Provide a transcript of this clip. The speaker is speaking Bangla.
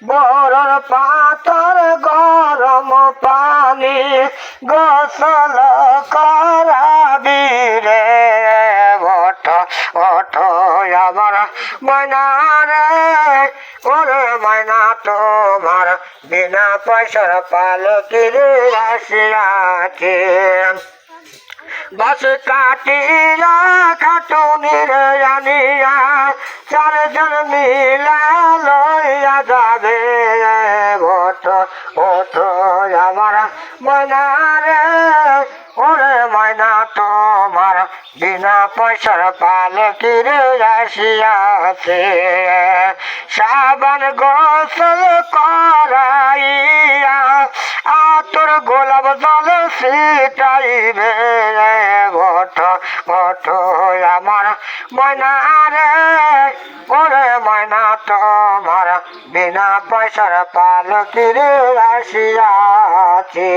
বরর পাতার গরম পানি গোসল করাবি রে ওঠ ওঠ আমার ময়না রে ওরে ময়না তোমার বিনা পয়সার পালকির আসিয়াছে বাস কাটিয়া খাটুনির আনিয়া চারজন মিলা লইয়া যাবে ওঠ ওঠ আমার ময়না রে ওরে ময়না তোমার বিনা পয়সার পালকির আসিয়াছে সাবান গোসল করাইয়া আতর গোলাপ জল ছিটাইবে ওঠ ওঠ আমার ময়না রে ওরে ময়না তোমার বিনা পয়সার পালকির আসিয়াছে।